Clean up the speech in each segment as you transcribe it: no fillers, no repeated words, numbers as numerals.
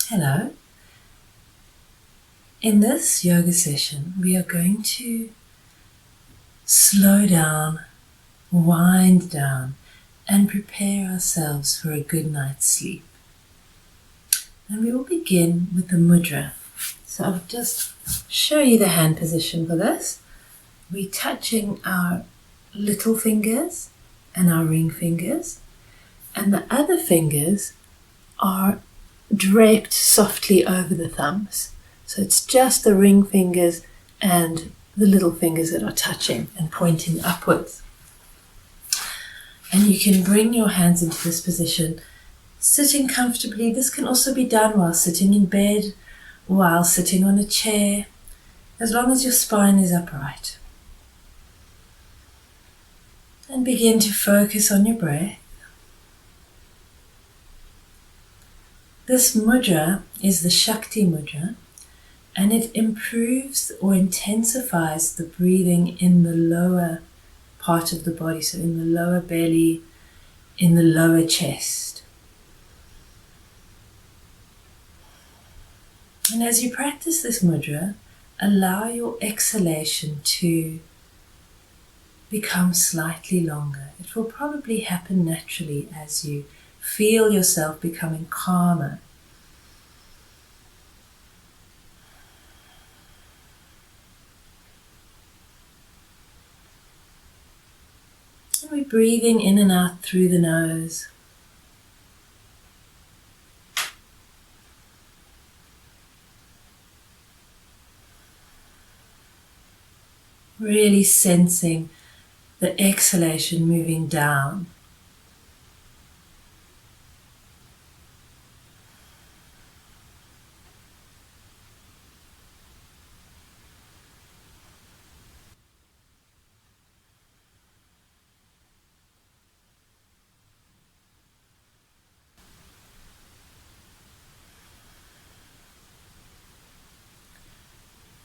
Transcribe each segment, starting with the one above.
Hello. In this yoga session, we are going to slow down, wind down, and prepare ourselves for a good night's sleep. And we will begin with the mudra. So I'll just show you the hand position for this. We're touching our little fingers and our ring fingers, and the other fingers are draped softly over the thumbs. So it's just the ring fingers and the little fingers that are touching and pointing upwards. And you can bring your hands into this position sitting comfortably. This can also be done while sitting in bed, while sitting on a chair, as long as your spine is upright. And begin to focus on your breath. This mudra is the Shakti mudra, and it improves or intensifies the breathing in the lower part of the body, so in the lower belly, in the lower chest. And as you practice this mudra, allow your exhalation to become slightly longer. It will probably happen naturally as you feel yourself becoming calmer. And we're breathing in and out through the nose. Really sensing the exhalation moving down.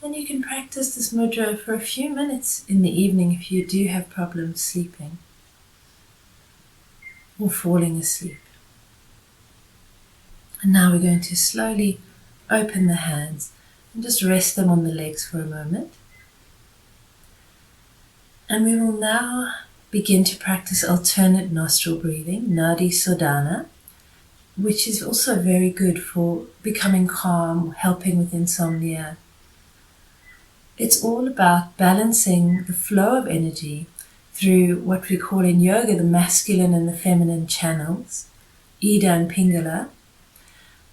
And you can practice this mudra for a few minutes in the evening if you do have problems sleeping or falling asleep. And now we're going to slowly open the hands and just rest them on the legs for a moment. And we will now begin to practice alternate nostril breathing, Nadi Sodhana, which is also very good for becoming calm, helping with insomnia. It's all about balancing the flow of energy through what we call in yoga the masculine and the feminine channels, Ida and Pingala,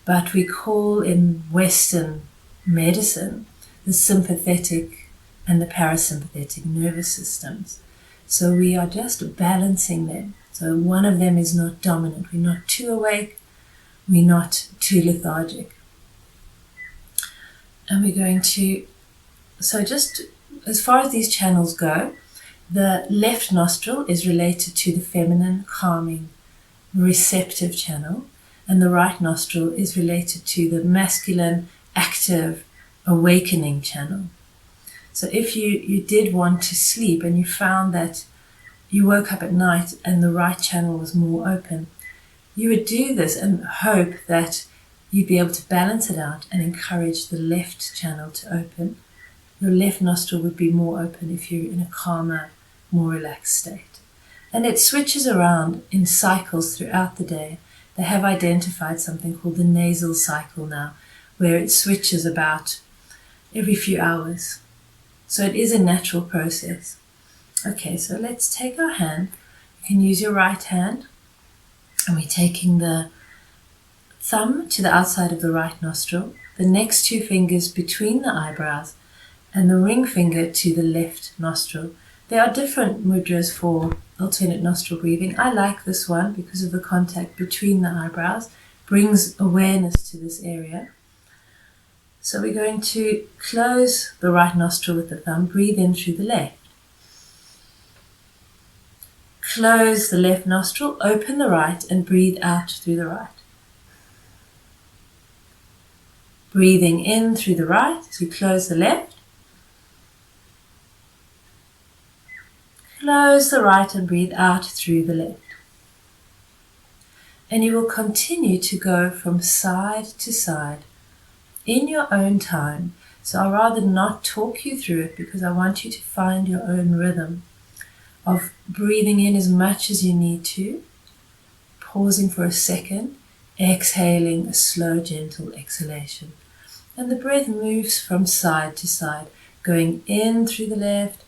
but we call in Western medicine the sympathetic and the parasympathetic nervous systems. So we are just balancing them. So one of them is not dominant. We're not too awake, we're not too lethargic. And we're going to So just as far as these channels go, the left nostril is related to the feminine, calming, receptive channel, and the right nostril is related to the masculine, active, awakening channel. So if you did want to sleep and you found that you woke up at night and the right channel was more open, you would do this and hope that you'd be able to balance it out and encourage the left channel to open. Your left nostril would be more open if you're in a calmer, more relaxed state. And it switches around in cycles throughout the day. They have identified something called the nasal cycle now, where it switches about every few hours. So it is a natural process. Okay, so let's take our hand. You can use your right hand, and we're taking the thumb to the outside of the right nostril, the next two fingers between the eyebrows, and the ring finger to the left nostril. There are different mudras for alternate nostril breathing. I like this one because of the contact between the eyebrows, brings awareness to this area. So we're going to close the right nostril with the thumb, breathe in through the left. Close the left nostril, open the right, and breathe out through the right. Breathing in through the right as we close the left. Close the right and breathe out through the left. And you will continue to go from side to side in your own time. So I'll rather not talk you through it because I want you to find your own rhythm of breathing in as much as you need to, pausing for a second, exhaling a slow, gentle exhalation. And the breath moves from side to side, going in through the left,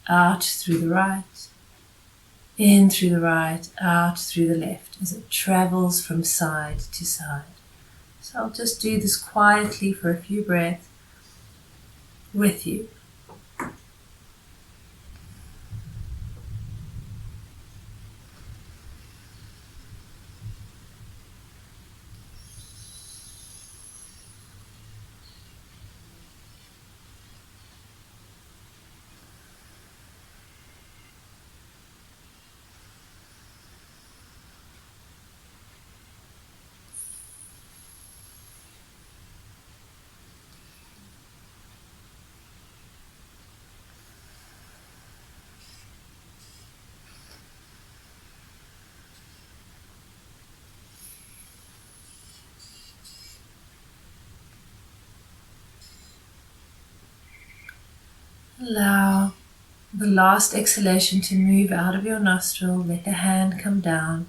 out through the right, in through the right, out through the left, as it travels from side to side. So I'll just do this quietly for a few breaths with you. Allow the last exhalation to move out of your nostril. Let the hand come down.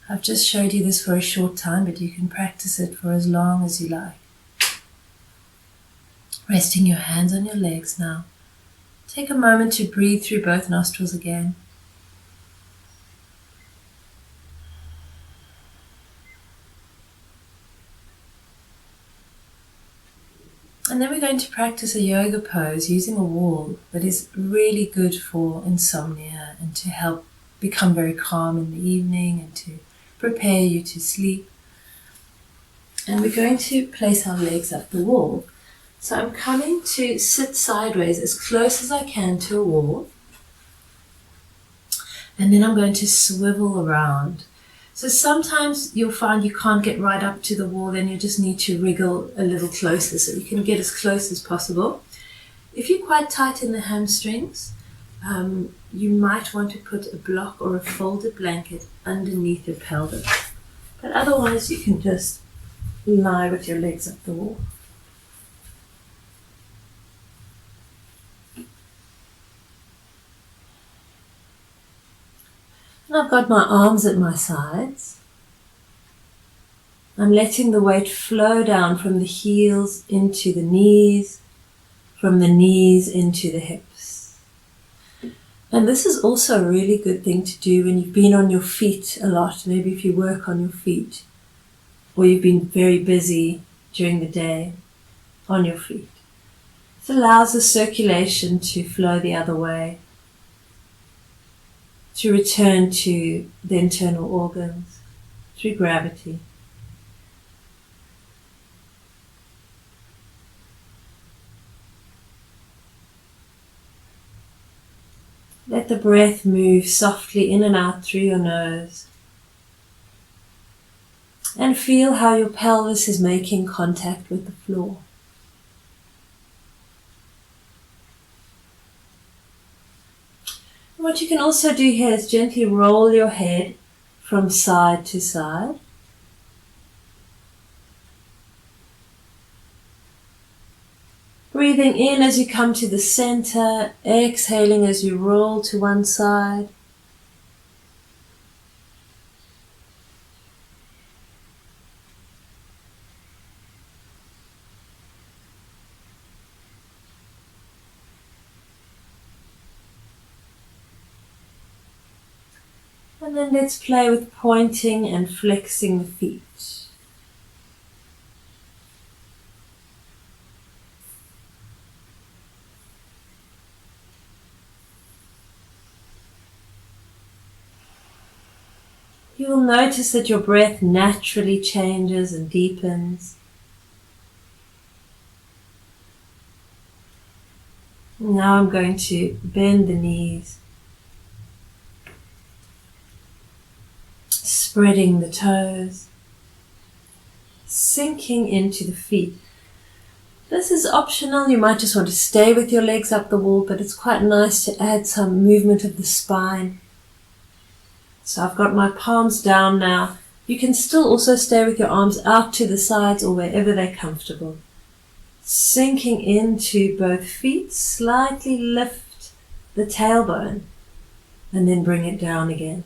I've just showed you this for a short time, but you can practice it for as long as you like. Resting your hands on your legs now. Take a moment to breathe through both nostrils again. And then we're going to practice a yoga pose using a wall that is really good for insomnia and to help become very calm in the evening and to prepare you to sleep. And we're going to place our legs up the wall. So I'm coming to sit sideways as close as I can to a wall. And then I'm going to swivel around. So sometimes you'll find you can't get right up to the wall, then you just need to wriggle a little closer so you can get as close as possible. If you're quite tight in the hamstrings, you might want to put a block or a folded blanket underneath your pelvis. But otherwise you can just lie with your legs up the wall. And I've got my arms at my sides. I'm letting the weight flow down from the heels into the knees, from the knees into the hips. And this is also a really good thing to do when you've been on your feet a lot, maybe if you work on your feet, or you've been very busy during the day on your feet. It allows the circulation to flow the other way, to return to the internal organs through gravity. Let the breath move softly in and out through your nose. And feel how your pelvis is making contact with the floor. What you can also do here is gently roll your head from side to side. Breathing in as you come to the center, exhaling as you roll to one side. And then let's play with pointing and flexing the feet. You will notice that your breath naturally changes and deepens. Now I'm going to bend the knees, spreading the toes, sinking into the feet. This is optional. You might just want to stay with your legs up the wall, but it's quite nice to add some movement of the spine. So I've got my palms down now. You can still also stay with your arms out to the sides or wherever they're comfortable. Sinking into both feet, slightly lift the tailbone and then bring it down again.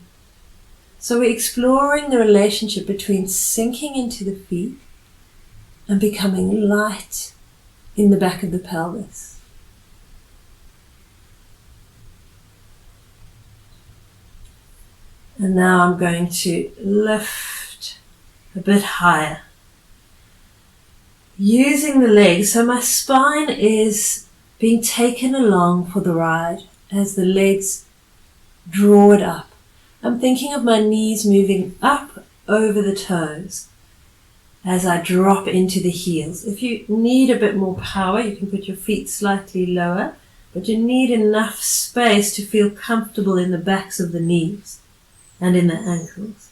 So we're exploring the relationship between sinking into the feet and becoming light in the back of the pelvis. And now I'm going to lift a bit higher. Using the legs, so my spine is being taken along for the ride as the legs draw it up. I'm thinking of my knees moving up over the toes as I drop into the heels. If you need a bit more power, you can put your feet slightly lower, but you need enough space to feel comfortable in the backs of the knees and in the ankles.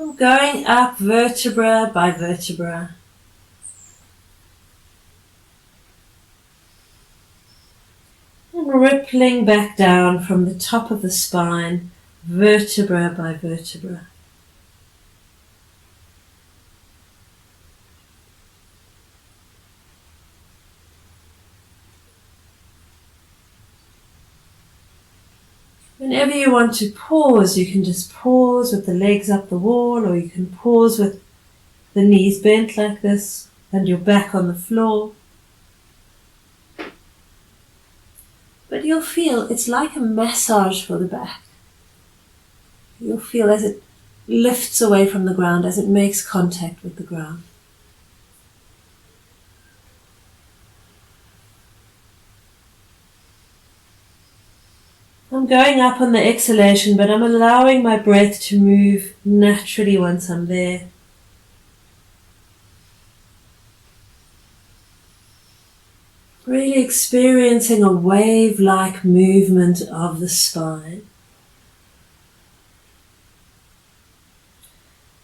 I'm going up vertebra by vertebra. And rippling back down from the top of the spine, vertebra by vertebra. Whenever you want to pause, you can just pause with the legs up the wall, or you can pause with the knees bent like this and your back on the floor. But you'll feel it's like a massage for the back. You'll feel as it lifts away from the ground, as it makes contact with the ground. I'm going up on the exhalation, but I'm allowing my breath to move naturally once I'm there. Really experiencing a wave-like movement of the spine.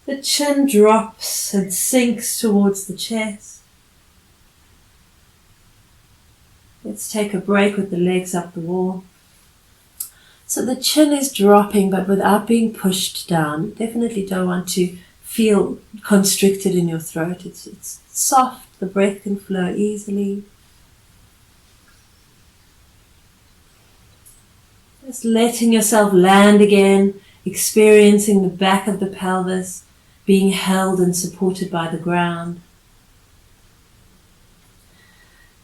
The chin drops and sinks towards the chest. Let's take a break with the legs up the wall. So the chin is dropping, but without being pushed down. Definitely don't want to feel constricted in your throat. It's soft, the breath can flow easily. Just letting yourself land again, experiencing the back of the pelvis being held and supported by the ground.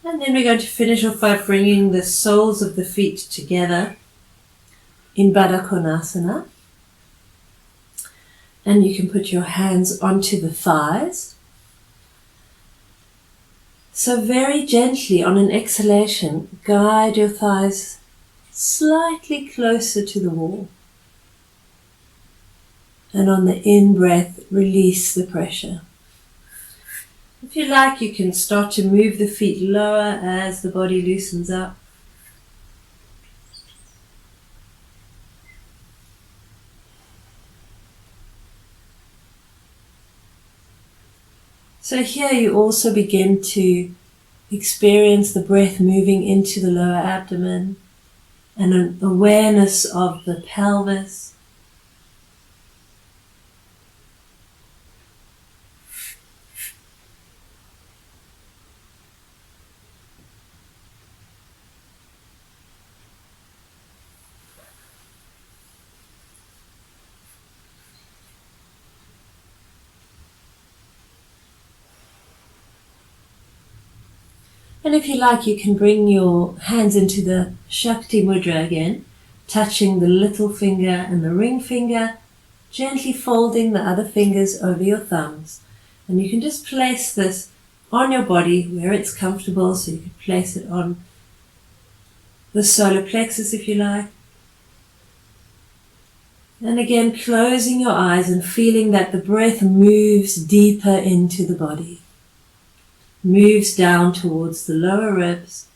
And then we're going to finish off by bringing the soles of the feet together in Baddha Konasana. And you can put your hands onto the thighs. So very gently on an exhalation, guide your thighs slightly closer to the wall. And on the in-breath, release the pressure. If you like, you can start to move the feet lower as the body loosens up. So here you also begin to experience the breath moving into the lower abdomen and an awareness of the pelvis. And if you like, you can bring your hands into the Shakti mudra again, touching the little finger and the ring finger, gently folding the other fingers over your thumbs. And you can just place this on your body where it's comfortable, so you can place it on the solar plexus if you like. And again, closing your eyes and feeling that the breath moves deeper into the body. Moves down towards the lower ribs.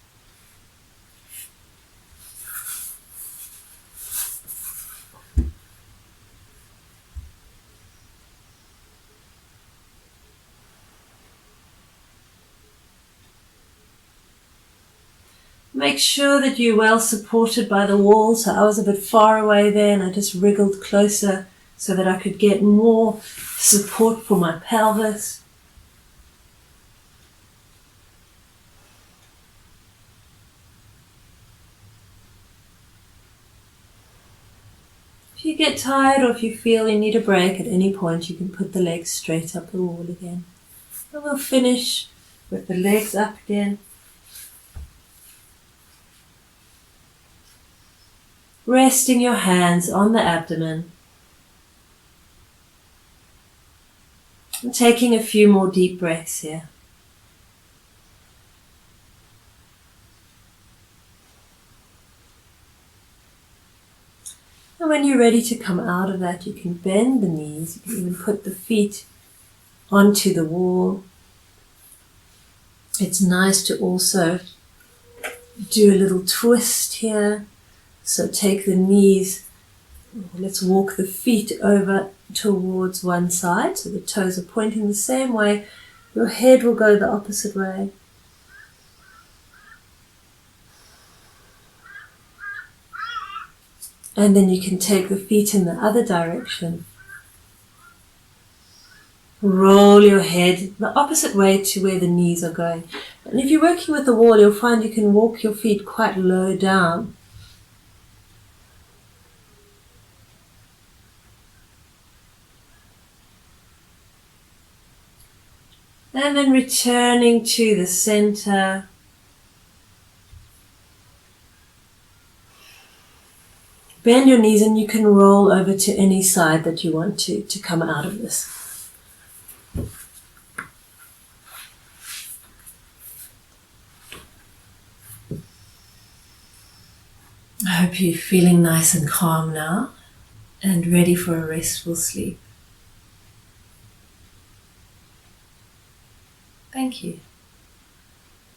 Make sure that you're well supported by the wall. So I was a bit far away there and I just wriggled closer so that I could get more support for my pelvis. If you get tired or if you feel you need a break at any point, you can put the legs straight up the wall again. And we'll finish with the legs up again. Resting your hands on the abdomen. And taking a few more deep breaths here. And when you're ready to come out of that, you can bend the knees. You can even put the feet onto the wall. It's nice to also do a little twist here. So take the knees, let's walk the feet over towards one side. So the toes are pointing the same way. Your head will go the opposite way. And then you can take the feet in the other direction. Roll your head the opposite way to where the knees are going. And if you're working with the wall, you'll find you can walk your feet quite low down. And then returning to the center. Bend your knees and you can roll over to any side that you want to come out of this. I hope you're feeling nice and calm now and ready for a restful sleep. Thank you.